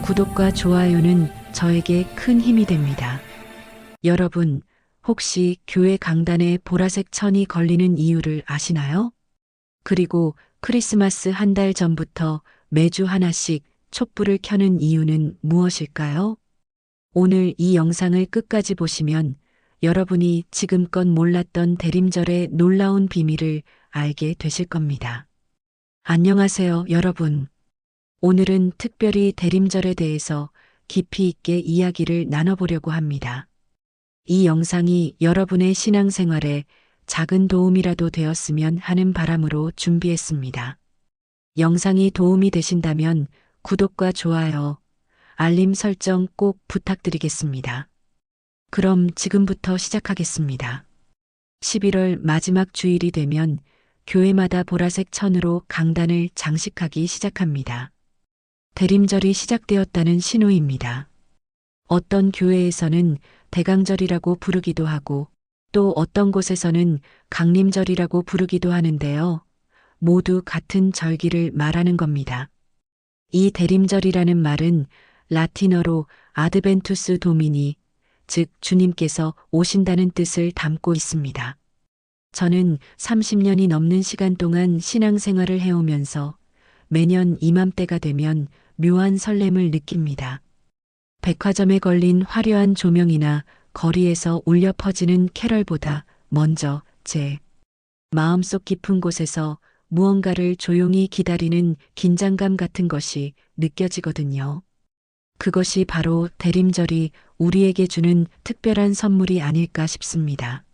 구독과 좋아요는 저에게 큰 힘이 됩니다. 여러분, 혹시 교회 강단에 보라색 천이 걸리는 이유를 아시나요? 그리고 크리스마스 한 달 전부터 매주 하나씩 촛불을 켜는 이유는 무엇일까요? 오늘 이 영상을 끝까지 보시면 여러분이 지금껏 몰랐던 대림절의 놀라운 비밀을 알게 되실 겁니다. 안녕하세요, 여러분. 오늘은 특별히 대림절에 대해서 깊이 있게 이야기를 나눠보려고 합니다. 이 영상이 여러분의 신앙생활에 작은 도움이라도 되었으면 하는 바람으로 준비했습니다. 영상이 도움이 되신다면 구독과 좋아요, 알림 설정 꼭 부탁드리겠습니다. 그럼 지금부터 시작하겠습니다. 11월 마지막 주일이 되면 교회마다 보라색 천으로 강단을 장식하기 시작합니다. 대림절이 시작되었다는 신호입니다. 어떤 교회에서는 대강절이라고 부르기도 하고 또 어떤 곳에서는 강림절이라고 부르기도 하는데요. 모두 같은 절기를 말하는 겁니다. 이 대림절이라는 말은 라틴어로 아드벤투스 도미니, 즉 주님께서 오신다는 뜻을 담고 있습니다. 저는 30년이 넘는 시간 동안 신앙생활을 해오면서 매년 이맘때가 되면 묘한 설렘을 느낍니다. 백화점에 걸린 화려한 조명이나 거리에서 울려 퍼지는 캐럴보다 먼저 제 마음속 깊은 곳에서 무언가를 조용히 기다리는 긴장감 같은 것이 느껴지거든요. 그것이 바로 대림절이 우리에게 주는 특별한 선물이 아닐까 싶습니다.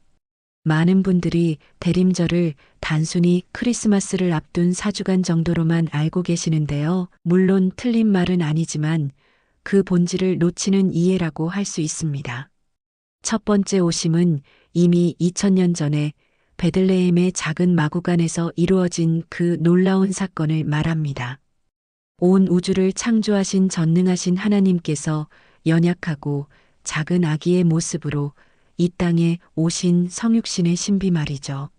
많은 분들이 대림절을 단순히 크리스마스를 앞둔 4주간 정도로만 알고 계시는데요. 물론 틀린 말은 아니지만 그 본질을 놓치는 이해라고 할 수 있습니다. 첫 번째 오심은 이미 2000년 전에 베들레헴의 작은 마구간에서 이루어진 그 놀라운 사건을 말합니다. 온 우주를 창조하신 전능하신 하나님께서 연약하고 작은 아기의 모습으로 이 땅에 오신 성육신의 신비 말이죠.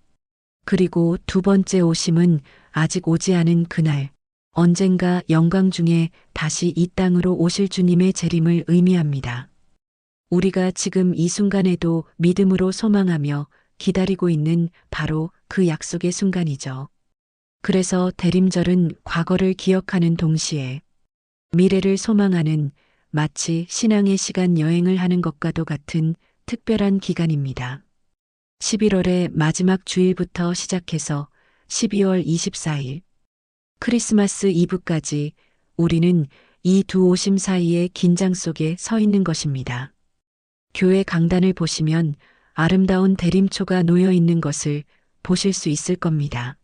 그리고 두 번째 오심은 아직 오지 않은 그날, 언젠가 영광 중에 다시 이 땅으로 오실 주님의 재림을 의미합니다. 우리가 지금 이 순간에도 믿음으로 소망하며 기다리고 있는 바로 그 약속의 순간이죠. 그래서 대림절은 과거를 기억하는 동시에 미래를 소망하는 마치 신앙의 시간 여행을 하는 것과도 같은 특별한 기간입니다. 11월의 마지막 주일부터 시작해서 12월 24일, 크리스마스 이브까지 우리는 이 두 오심 사이의 긴장 속에 서 있는 것입니다. 교회 강단을 보시면 아름다운 대림초가 놓여 있는 것을 보실 수 있을 겁니다.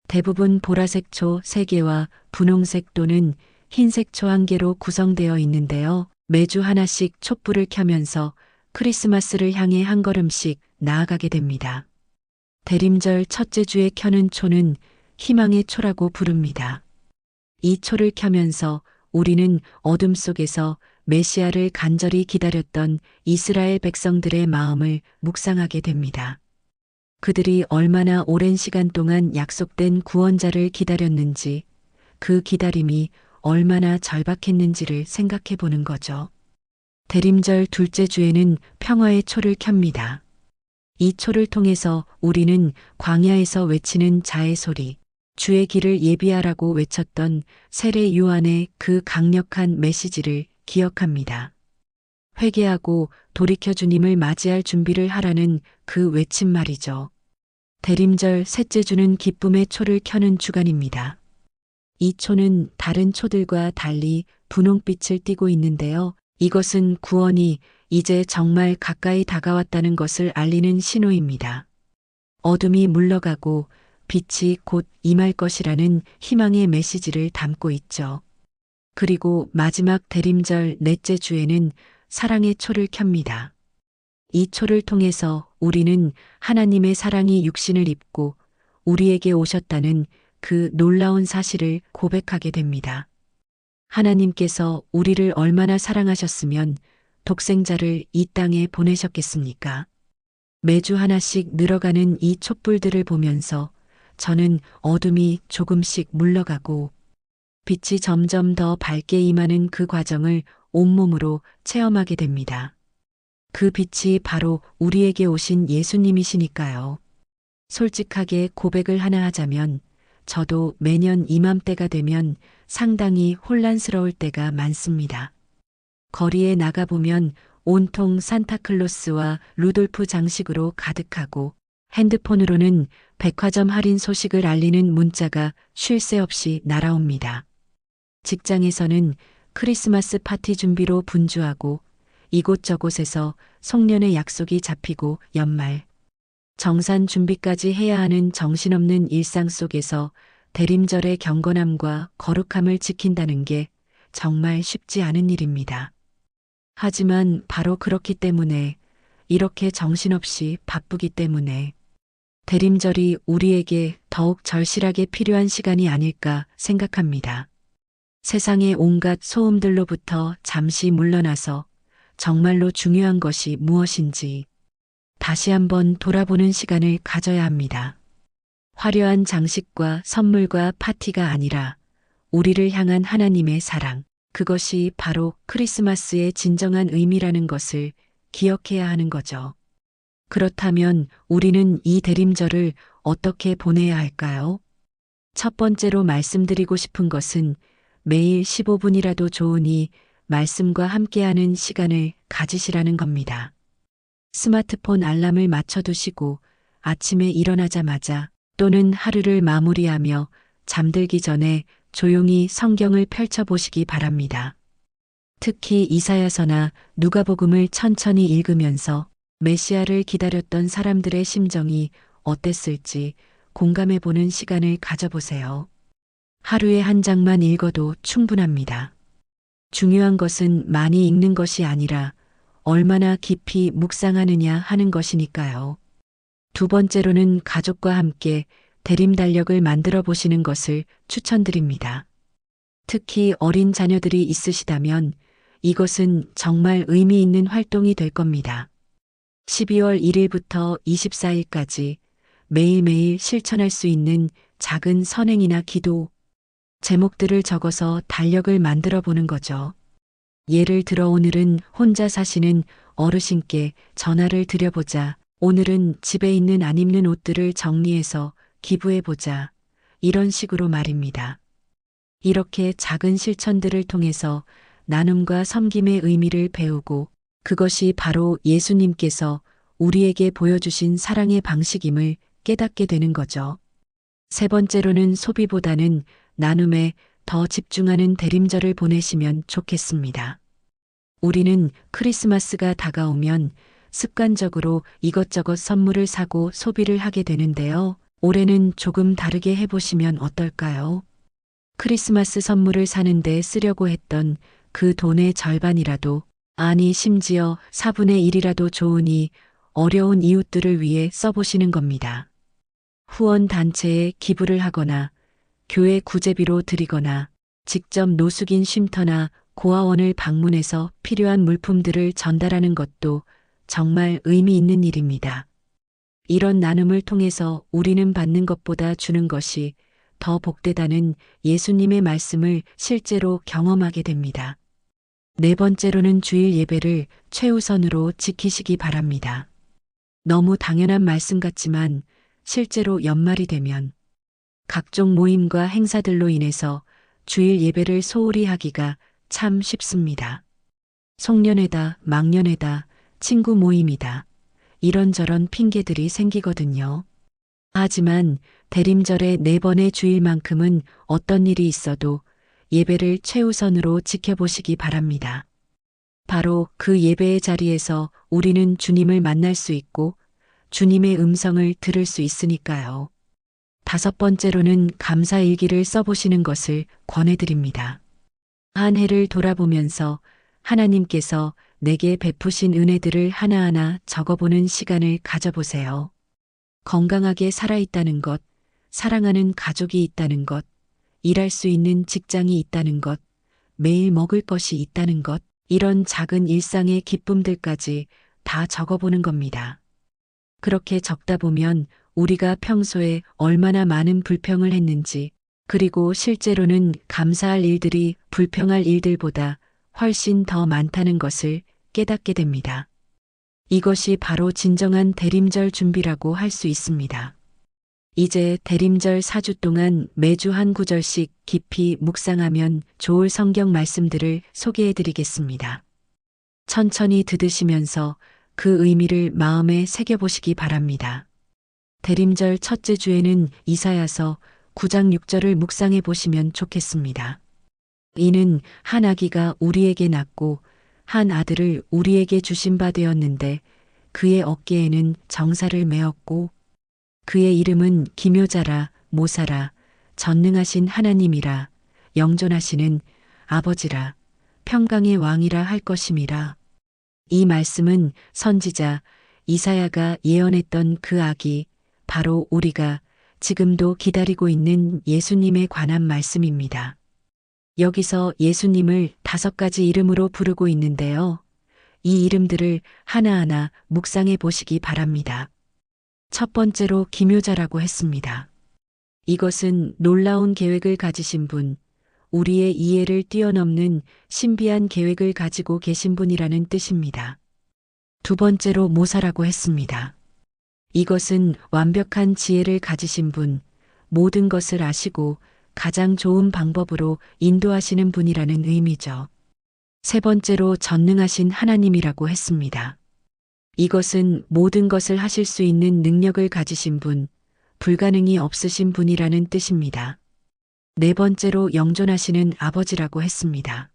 대부분 보라색 초 3개와 분홍색 또는 흰색 초 1개로 구성되어 있는데요. 매주 하나씩 촛불을 켜면서 크리스마스를 향해 한 걸음씩 나아가게 됩니다. 대림절 첫째 주에 켜는 초는 희망의 초라고 부릅니다. 이 초를 켜면서 우리는 어둠 속에서 메시아를 간절히 기다렸던 이스라엘 백성들의 마음을 묵상하게 됩니다. 그들이 얼마나 오랜 시간 동안 약속된 구원자를 기다렸는지, 그 기다림이 얼마나 절박했는지를 생각해 보는 거죠. 대림절 둘째 주에는 평화의 초를 켭니다. 이 초를 통해서 우리는 광야에서 외치는 자의 소리, 주의 길을 예비하라고 외쳤던 세례 요한의 그 강력한 메시지를 기억합니다. 회개하고 돌이켜 주님을 맞이할 준비를 하라는 그 외침 말이죠. 대림절 셋째 주는 기쁨의 초를 켜는 주간입니다. 이 초는 다른 초들과 달리 분홍빛을 띠고 있는데요. 이것은 구원이 이제 정말 가까이 다가왔다는 것을 알리는 신호입니다. 어둠이 물러가고 빛이 곧 임할 것이라는 희망의 메시지를 담고 있죠. 그리고 마지막 대림절 넷째 주에는 사랑의 초를 켭니다. 이 초를 통해서 우리는 하나님의 사랑이 육신을 입고 우리에게 오셨다는 그 놀라운 사실을 고백하게 됩니다. 하나님께서 우리를 얼마나 사랑하셨으면 독생자를 이 땅에 보내셨겠습니까? 매주 하나씩 늘어가는 이 촛불들을 보면서 저는 어둠이 조금씩 물러가고 빛이 점점 더 밝게 임하는 그 과정을 온몸으로 체험하게 됩니다. 그 빛이 바로 우리에게 오신 예수님이시니까요. 솔직하게 고백을 하나 하자면 저도 매년 이맘때가 되면 상당히 혼란스러울 때가 많습니다. 거리에 나가보면 온통 산타클로스와 루돌프 장식으로 가득하고 핸드폰으로는 백화점 할인 소식을 알리는 문자가 쉴 새 없이 날아옵니다. 직장에서는 크리스마스 파티 준비로 분주하고 이곳저곳에서 송년회 약속이 잡히고 연말, 정산 준비까지 해야 하는 정신없는 일상 속에서 대림절의 경건함과 거룩함을 지킨다는 게 정말 쉽지 않은 일입니다. 하지만 바로 그렇기 때문에, 이렇게 정신없이 바쁘기 때문에 대림절이 우리에게 더욱 절실하게 필요한 시간이 아닐까 생각합니다. 세상의 온갖 소음들로부터 잠시 물러나서 정말로 중요한 것이 무엇인지 다시 한번 돌아보는 시간을 가져야 합니다. 화려한 장식과 선물과 파티가 아니라 우리를 향한 하나님의 사랑, 그것이 바로 크리스마스의 진정한 의미라는 것을 기억해야 하는 거죠. 그렇다면 우리는 이 대림절을 어떻게 보내야 할까요? 첫 번째로 말씀드리고 싶은 것은 매일 15분이라도 좋으니 말씀과 함께하는 시간을 가지시라는 겁니다. 스마트폰 알람을 맞춰두시고 아침에 일어나자마자 또는 하루를 마무리하며 잠들기 전에 조용히 성경을 펼쳐보시기 바랍니다. 특히 이사야서나 누가복음을 천천히 읽으면서 메시아를 기다렸던 사람들의 심정이 어땠을지 공감해보는 시간을 가져보세요. 하루에 한 장만 읽어도 충분합니다. 중요한 것은 많이 읽는 것이 아니라 얼마나 깊이 묵상하느냐 하는 것이니까요. 두 번째로는 가족과 함께 대림 달력을 만들어 보시는 것을 추천드립니다. 특히 어린 자녀들이 있으시다면 이것은 정말 의미 있는 활동이 될 겁니다. 12월 1일부터 24일까지 매일매일 실천할 수 있는 작은 선행이나 기도, 제목들을 적어서 달력을 만들어 보는 거죠. 예를 들어 오늘은 혼자 사시는 어르신께 전화를 드려보자. 오늘은 집에 있는 안 입는 옷들을 정리해서 기부해보자. 이런 식으로 말입니다. 이렇게 작은 실천들을 통해서 나눔과 섬김의 의미를 배우고 그것이 바로 예수님께서 우리에게 보여주신 사랑의 방식임을 깨닫게 되는 거죠. 세 번째로는 소비보다는 나눔에 더 집중하는 대림절을 보내시면 좋겠습니다. 우리는 크리스마스가 다가오면 습관적으로 이것저것 선물을 사고 소비를 하게 되는데요. 올해는 조금 다르게 해보시면 어떨까요? 크리스마스 선물을 사는데 쓰려고 했던 그 돈의 절반이라도, 아니 심지어 4분의 1이라도 좋으니 어려운 이웃들을 위해 써보시는 겁니다. 후원단체에 기부를 하거나 교회 구제비로 드리거나 직접 노숙인 쉼터나 고아원을 방문해서 필요한 물품들을 전달하는 것도 정말 의미 있는 일입니다. 이런 나눔을 통해서 우리는 받는 것보다 주는 것이 더 복되다는 예수님의 말씀을 실제로 경험하게 됩니다. 네 번째로는 주일 예배를 최우선으로 지키시기 바랍니다. 너무 당연한 말씀 같지만 실제로 연말이 되면 각종 모임과 행사들로 인해서 주일 예배를 소홀히 하기가 참 쉽습니다. 송년회다, 막년회다, 친구 모임이다. 이런저런 핑계들이 생기거든요. 하지만 대림절의 4번의 주일만큼은 어떤 일이 있어도 예배를 최우선으로 지켜보시기 바랍니다. 바로 그 예배의 자리에서 우리는 주님을 만날 수 있고 주님의 음성을 들을 수 있으니까요. 다섯 번째로는 감사일기를 써보시는 것을 권해드립니다. 한 해를 돌아보면서 하나님께서 내게 베푸신 은혜들을 하나하나 적어보는 시간을 가져보세요. 건강하게 살아있다는 것, 사랑하는 가족이 있다는 것, 일할 수 있는 직장이 있다는 것, 매일 먹을 것이 있다는 것, 이런 작은 일상의 기쁨들까지 다 적어보는 겁니다. 그렇게 적다 보면 우리가 평소에 얼마나 많은 불평을 했는지, 그리고 실제로는 감사할 일들이 불평할 일들보다 훨씬 더 많다는 것을 깨닫게 됩니다. 이것이 바로 진정한 대림절 준비라고 할 수 있습니다. 이제 대림절 4주 동안 매주 한 구절씩 깊이 묵상하면 좋을 성경 말씀들을 소개해 드리겠습니다. 천천히 들으시면서 그 의미를 마음에 새겨보시기 바랍니다. 대림절 첫째 주에는 이사야서 9장 6절을 묵상해 보시면 좋겠습니다. 이는 한 아기가 우리에게 낳고 한 아들을 우리에게 주신 바 되었는데 그의 어깨에는 정사를 메었고 그의 이름은 기묘자라 모사라 전능하신 하나님이라 영존하시는 아버지라 평강의 왕이라 할 것임이라. 이 말씀은 선지자 이사야가 예언했던 그 아기 바로 우리가 지금도 기다리고 있는 예수님에 관한 말씀입니다. 여기서 예수님을 5가지 이름으로 부르고 있는데요. 이 이름들을 하나하나 묵상해 보시기 바랍니다. 첫 번째로 기묘자라고 했습니다. 이것은 놀라운 계획을 가지신 분, 우리의 이해를 뛰어넘는 신비한 계획을 가지고 계신 분이라는 뜻입니다. 두 번째로 모사라고 했습니다. 이것은 완벽한 지혜를 가지신 분, 모든 것을 아시고 가장 좋은 방법으로 인도하시는 분이라는 의미죠. 세 번째로 전능하신 하나님이라고 했습니다. 이것은 모든 것을 하실 수 있는 능력을 가지신 분, 불가능이 없으신 분이라는 뜻입니다. 네 번째로 영존하시는 아버지라고 했습니다.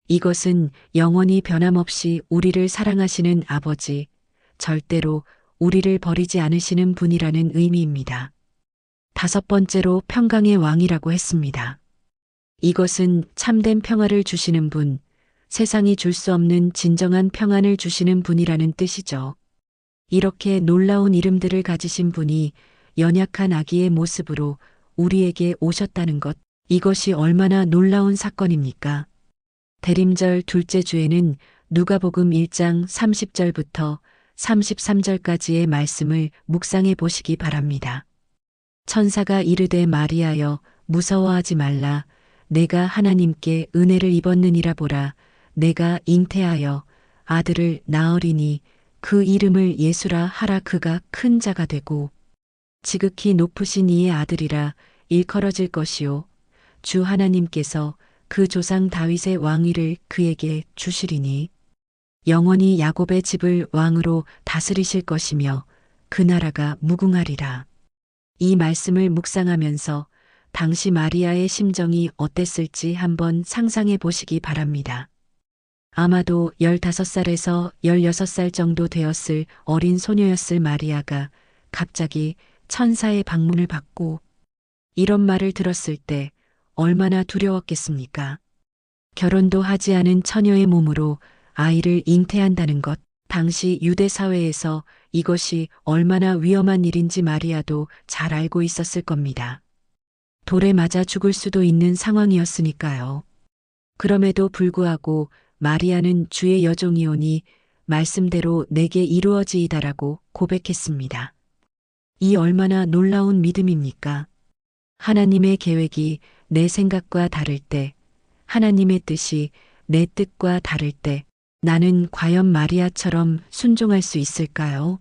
이것은 영원히 변함없이 우리를 사랑하시는 아버지, 절대로 우리를 버리지 않으시는 분이라는 의미입니다. 다섯 번째로 평강의 왕이라고 했습니다. 이것은 참된 평화를 주시는 분, 세상이 줄 수 없는 진정한 평안을 주시는 분이라는 뜻이죠. 이렇게 놀라운 이름들을 가지신 분이 연약한 아기의 모습으로 우리에게 오셨다는 것, 이것이 얼마나 놀라운 사건입니까? 대림절 둘째 주에는 누가복음 1장 30절부터 33절까지의 말씀을 묵상해 보시기 바랍니다. 천사가 이르되 마리아여 무서워하지 말라. 내가 하나님께 은혜를 입었느니라 보라. 내가 잉태하여 아들을 낳으리니 그 이름을 예수라 하라. 그가 큰 자가 되고 지극히 높으신 이의 아들이라 일컬어질 것이요 주 하나님께서 그 조상 다윗의 왕위를 그에게 주시리니 영원히 야곱의 집을 왕으로 다스리실 것이며 그 나라가 무궁하리라. 이 말씀을 묵상하면서 당시 마리아의 심정이 어땠을지 한번 상상해 보시기 바랍니다. 아마도 15살에서 16살 정도 되었을 어린 소녀였을 마리아가 갑자기 천사의 방문을 받고 이런 말을 들었을 때 얼마나 두려웠겠습니까? 결혼도 하지 않은 처녀의 몸으로 아이를 잉태한다는 것, 당시 유대 사회에서 이것이 얼마나 위험한 일인지 마리아도 잘 알고 있었을 겁니다. 돌에 맞아 죽을 수도 있는 상황이었으니까요. 그럼에도 불구하고 마리아는 주의 여종이오니 말씀대로 내게 이루어지이다라고 고백했습니다. 이 얼마나 놀라운 믿음입니까? 하나님의 계획이 내 생각과 다를 때, 하나님의 뜻이 내 뜻과 다를 때, 나는 과연 마리아처럼 순종할 수 있을까요?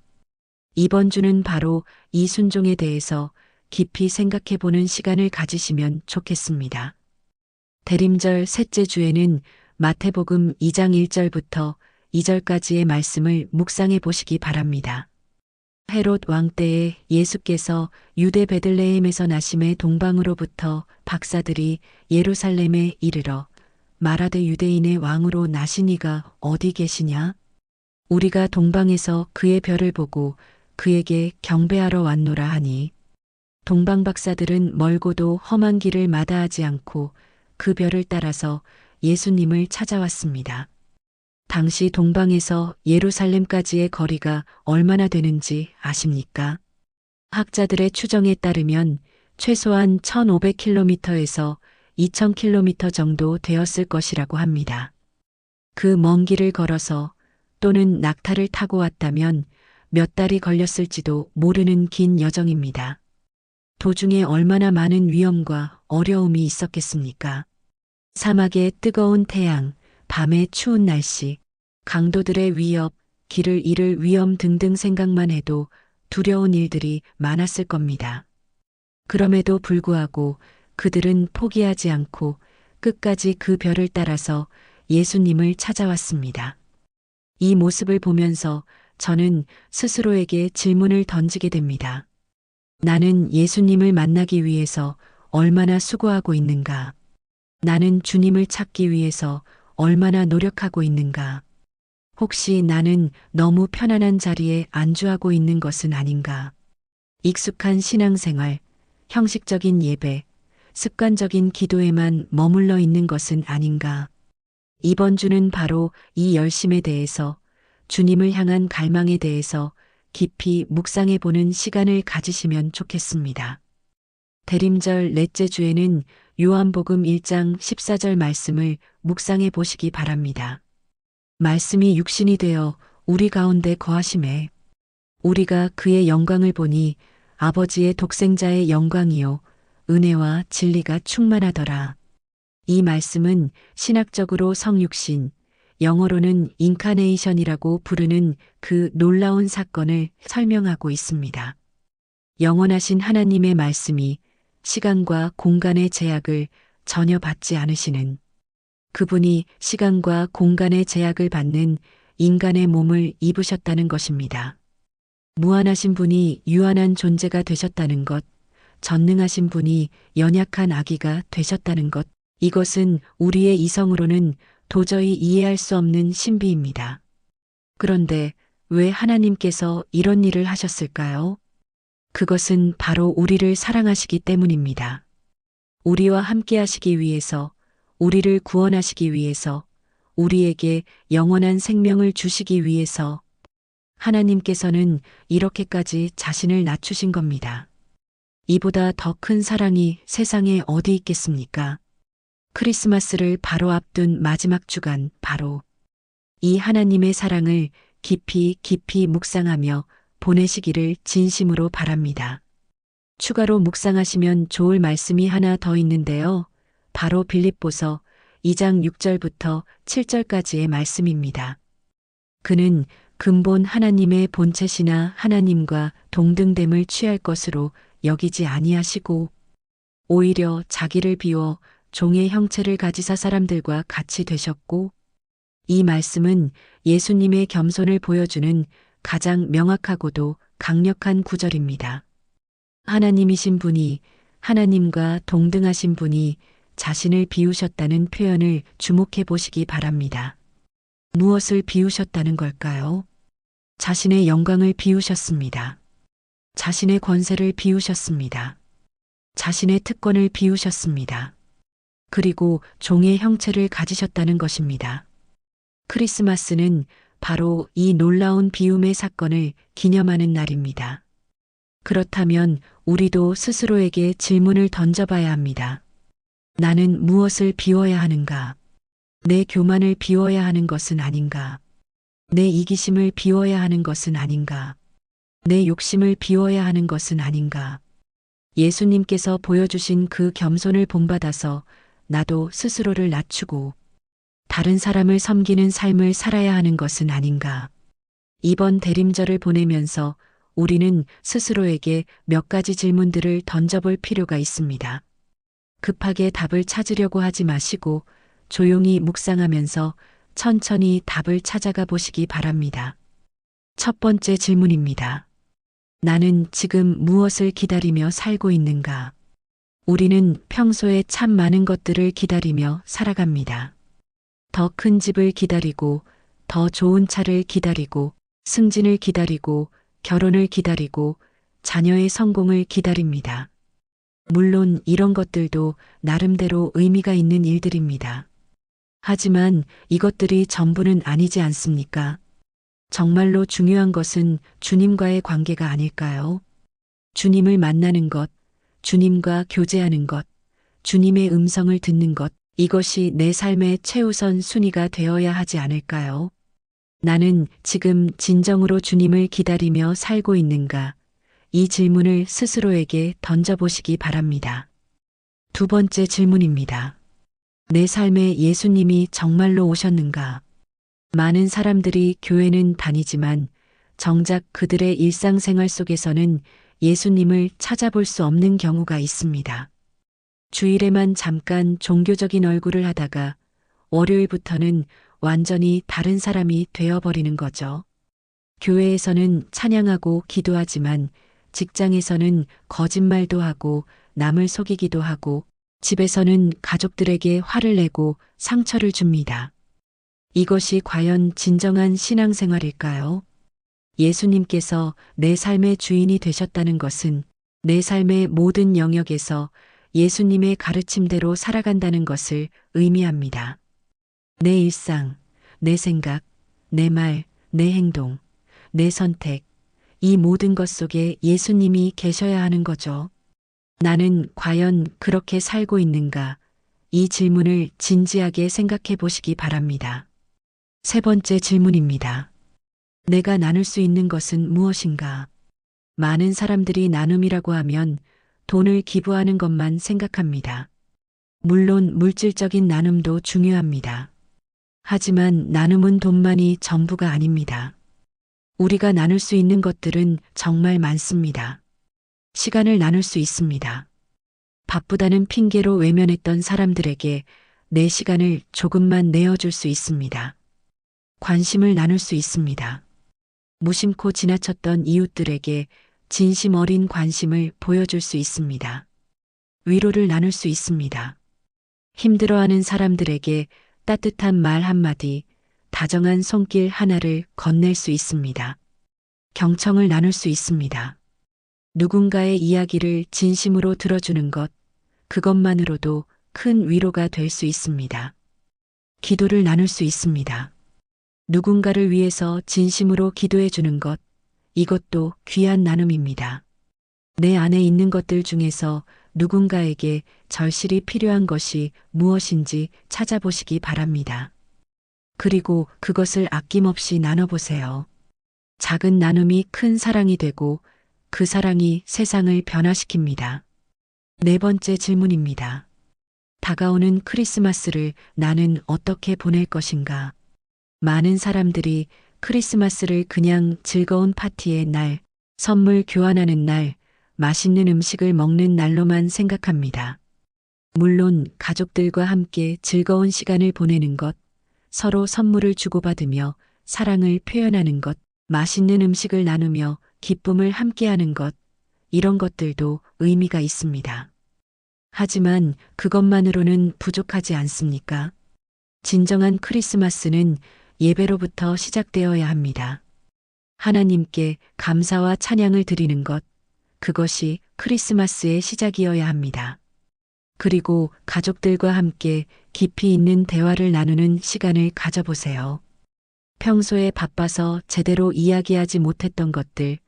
이번 주는 바로 이 순종에 대해서 깊이 생각해 보는 시간을 가지시면 좋겠습니다. 대림절 셋째 주에는 마태복음 2장 1절부터 2절까지의 말씀을 묵상해 보시기 바랍니다. 헤롯 왕 때에 예수께서 유대 베들레헴에서 나심에 동방으로부터 박사들이 예루살렘에 이르러 말하되 유대인의 왕으로 나신 이가 어디 계시냐? 우리가 동방에서 그의 별을 보고 그에게 경배하러 왔노라 하니 동방 박사들은 멀고도 험한 길을 마다하지 않고 그 별을 따라서 예수님을 찾아왔습니다. 당시 동방에서 예루살렘까지의 거리가 얼마나 되는지 아십니까? 학자들의 추정에 따르면 최소한 1500km에서 2000km 정도 되었을 것이라고 합니다. 그 먼 길을 걸어서 또는 낙타를 타고 왔다면 몇 달이 걸렸을지도 모르는 긴 여정입니다. 도중에 얼마나 많은 위험과 어려움이 있었겠습니까? 사막의 뜨거운 태양, 밤의 추운 날씨, 강도들의 위협, 길을 잃을 위험 등등 생각만 해도 두려운 일들이 많았을 겁니다. 그럼에도 불구하고 그들은 포기하지 않고 끝까지 그 별을 따라서 예수님을 찾아왔습니다. 이 모습을 보면서 저는 스스로에게 질문을 던지게 됩니다. 나는 예수님을 만나기 위해서 얼마나 수고하고 있는가? 나는 주님을 찾기 위해서 얼마나 노력하고 있는가? 혹시 나는 너무 편안한 자리에 안주하고 있는 것은 아닌가? 익숙한 신앙생활, 형식적인 예배, 습관적인 기도에만 머물러 있는 것은 아닌가? 이번 주는 바로 이 열심에 대해서, 주님을 향한 갈망에 대해서 깊이 묵상해 보는 시간을 가지시면 좋겠습니다. 대림절 넷째 주에는 요한복음 1장 14절 말씀을 묵상해 보시기 바랍니다. 말씀이 육신이 되어 우리 가운데 거하심에 우리가 그의 영광을 보니 아버지의 독생자의 영광이요 은혜와 진리가 충만하더라. 이 말씀은 신학적으로 성육신, 영어로는 인카네이션이라고 부르는 그 놀라운 사건을 설명하고 있습니다. 영원하신 하나님의 말씀이 시간과 공간의 제약을 전혀 받지 않으시는, 그분이 시간과 공간의 제약을 받는 인간의 몸을 입으셨다는 것입니다. 무한하신 분이 유한한 존재가 되셨다는 것, 전능하신 분이 연약한 아기가 되셨다는 것, 이것은 우리의 이성으로는 도저히 이해할 수 없는 신비입니다. 그런데 왜 하나님께서 이런 일을 하셨을까요? 그것은 바로 우리를 사랑하시기 때문입니다. 우리와 함께 하시기 위해서, 우리를 구원하시기 위해서, 우리에게 영원한 생명을 주시기 위해서 하나님께서는 이렇게까지 자신을 낮추신 겁니다. 이보다 더 큰 사랑이 세상에 어디 있겠습니까? 크리스마스를 바로 앞둔 마지막 주간, 바로 이 하나님의 사랑을 깊이 깊이 묵상하며 보내시기를 진심으로 바랍니다. 추가로 묵상하시면 좋을 말씀이 하나 더 있는데요. 바로 빌립보서 2장 6절부터 7절까지의 말씀입니다. 그는 근본 하나님의 본체시나 하나님과 동등됨을 취할 것으로 여기지 아니하시고 오히려 자기를 비워 종의 형체를 가지사 사람들과 같이 되셨고, 이 말씀은 예수님의 겸손을 보여주는 가장 명확하고도 강력한 구절입니다. 하나님이신 분이, 하나님과 동등하신 분이 자신을 비우셨다는 표현을 주목해 보시기 바랍니다. 무엇을 비우셨다는 걸까요? 자신의 영광을 비우셨습니다. 자신의 권세를 비우셨습니다. 자신의 특권을 비우셨습니다. 그리고 종의 형체를 가지셨다는 것입니다. 크리스마스는 바로 이 놀라운 비움의 사건을 기념하는 날입니다. 그렇다면 우리도 스스로에게 질문을 던져봐야 합니다. 나는 무엇을 비워야 하는가? 내 교만을 비워야 하는 것은 아닌가? 내 이기심을 비워야 하는 것은 아닌가? 내 욕심을 비워야 하는 것은 아닌가? 예수님께서 보여주신 그 겸손을 본받아서 나도 스스로를 낮추고 다른 사람을 섬기는 삶을 살아야 하는 것은 아닌가? 이번 대림절을 보내면서 우리는 스스로에게 몇 가지 질문들을 던져볼 필요가 있습니다. 급하게 답을 찾으려고 하지 마시고 조용히 묵상하면서 천천히 답을 찾아가 보시기 바랍니다. 첫 번째 질문입니다. 나는 지금 무엇을 기다리며 살고 있는가? 우리는 평소에 참 많은 것들을 기다리며 살아갑니다. 더 큰 집을 기다리고, 더 좋은 차를 기다리고, 승진을 기다리고, 결혼을 기다리고, 자녀의 성공을 기다립니다. 물론 이런 것들도 나름대로 의미가 있는 일들입니다. 하지만 이것들이 전부는 아니지 않습니까? 정말로 중요한 것은 주님과의 관계가 아닐까요? 주님을 만나는 것, 주님과 교제하는 것, 주님의 음성을 듣는 것, 이것이 내 삶의 최우선 순위가 되어야 하지 않을까요? 나는 지금 진정으로 주님을 기다리며 살고 있는가? 이 질문을 스스로에게 던져보시기 바랍니다. 두 번째 질문입니다. 내 삶에 예수님이 정말로 오셨는가? 많은 사람들이 교회는 다니지만 정작 그들의 일상생활 속에서는 예수님을 찾아볼 수 없는 경우가 있습니다. 주일에만 잠깐 종교적인 얼굴을 하다가 월요일부터는 완전히 다른 사람이 되어버리는 거죠. 교회에서는 찬양하고 기도하지만 직장에서는 거짓말도 하고 남을 속이기도 하고 집에서는 가족들에게 화를 내고 상처를 줍니다. 이것이 과연 진정한 신앙생활일까요? 예수님께서 내 삶의 주인이 되셨다는 것은 내 삶의 모든 영역에서 예수님의 가르침대로 살아간다는 것을 의미합니다. 내 일상, 내 생각, 내 말, 내 행동, 내 선택, 이 모든 것 속에 예수님이 계셔야 하는 거죠. 나는 과연 그렇게 살고 있는가? 이 질문을 진지하게 생각해 보시기 바랍니다. 세 번째 질문입니다. 내가 나눌 수 있는 것은 무엇인가? 많은 사람들이 나눔이라고 하면 돈을 기부하는 것만 생각합니다. 물론 물질적인 나눔도 중요합니다. 하지만 나눔은 돈만이 전부가 아닙니다. 우리가 나눌 수 있는 것들은 정말 많습니다. 시간을 나눌 수 있습니다. 바쁘다는 핑계로 외면했던 사람들에게 내 시간을 조금만 내어줄 수 있습니다. 관심을 나눌 수 있습니다. 무심코 지나쳤던 이웃들에게 진심 어린 관심을 보여줄 수 있습니다. 위로를 나눌 수 있습니다. 힘들어하는 사람들에게 따뜻한 말 한마디, 다정한 손길 하나를 건넬 수 있습니다. 경청을 나눌 수 있습니다. 누군가의 이야기를 진심으로 들어주는 것, 그것만으로도 큰 위로가 될 수 있습니다. 기도를 나눌 수 있습니다. 누군가를 위해서 진심으로 기도해 주는 것, 이것도 귀한 나눔입니다. 내 안에 있는 것들 중에서 누군가에게 절실히 필요한 것이 무엇인지 찾아보시기 바랍니다. 그리고 그것을 아낌없이 나눠보세요. 작은 나눔이 큰 사랑이 되고 그 사랑이 세상을 변화시킵니다. 네 번째 질문입니다. 다가오는 크리스마스를 나는 어떻게 보낼 것인가? 많은 사람들이 크리스마스를 그냥 즐거운 파티의 날, 선물 교환하는 날, 맛있는 음식을 먹는 날로만 생각합니다. 물론 가족들과 함께 즐거운 시간을 보내는 것, 서로 선물을 주고받으며 사랑을 표현하는 것, 맛있는 음식을 나누며 기쁨을 함께하는 것, 이런 것들도 의미가 있습니다. 하지만 그것만으로는 부족하지 않습니까? 진정한 크리스마스는 예배로부터 시작되어야 합니다. 하나님께 감사와 찬양을 드리는 것, 그것이 크리스마스의 시작이어야 합니다. 그리고 가족들과 함께 깊이 있는 대화를 나누는 시간을 가져보세요. 평소에 바빠서 제대로 이야기하지 못했던 것들,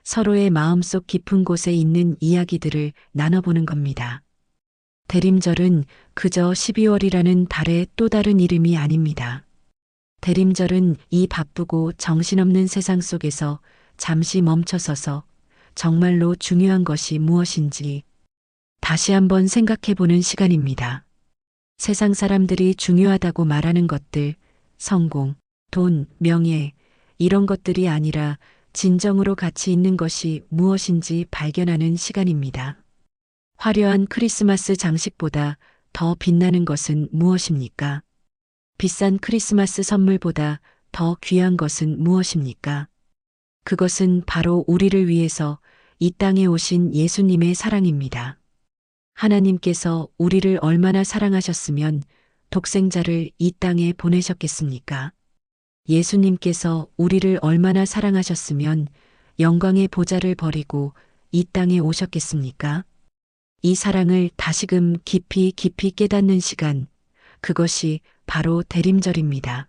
서로의 마음속 깊은 곳에 있는 이야기들을 나눠보는 겁니다. 대림절은 그저 12월이라는 달의 또 다른 이름이 아닙니다. 대림절은 이 바쁘고 정신없는 세상 속에서 잠시 멈춰서서 정말로 중요한 것이 무엇인지 다시 한번 생각해 보는 시간입니다. 세상 사람들이 중요하다고 말하는 것들, 성공, 돈, 명예, 이런 것들이 아니라 진정으로 가치 있는 것이 무엇인지 발견하는 시간입니다. 화려한 크리스마스 장식보다 더 빛나는 것은 무엇입니까? 비싼 크리스마스 선물보다 더 귀한 것은 무엇입니까? 그것은 바로 우리를 위해서 이 땅에 오신 예수님의 사랑입니다. 하나님께서 우리를 얼마나 사랑하셨으면 독생자를 이 땅에 보내셨겠습니까? 예수님께서 우리를 얼마나 사랑하셨으면 영광의 보좌를 버리고 이 땅에 오셨겠습니까? 이 사랑을 다시금 깊이 깨닫는 시간, 그것이 바로 대림절입니다.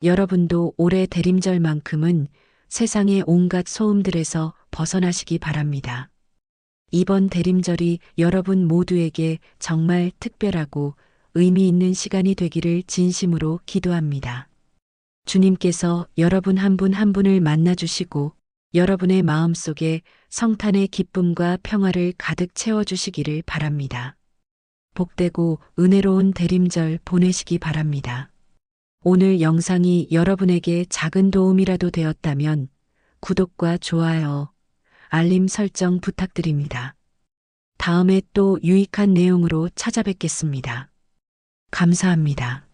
여러분도 올해 대림절만큼은 세상의 온갖 소음들에서 벗어나시기 바랍니다. 이번 대림절이 여러분 모두에게 정말 특별하고 의미 있는 시간이 되기를 진심으로 기도합니다. 주님께서 여러분 한 분 한 분을 만나주시고 여러분의 마음속에 성탄의 기쁨과 평화를 가득 채워주시기를 바랍니다. 복되고 은혜로운 대림절 보내시기 바랍니다. 오늘 영상이 여러분에게 작은 도움이라도 되었다면 구독과 좋아요, 알림 설정 부탁드립니다. 다음에 또 유익한 내용으로 찾아뵙겠습니다. 감사합니다.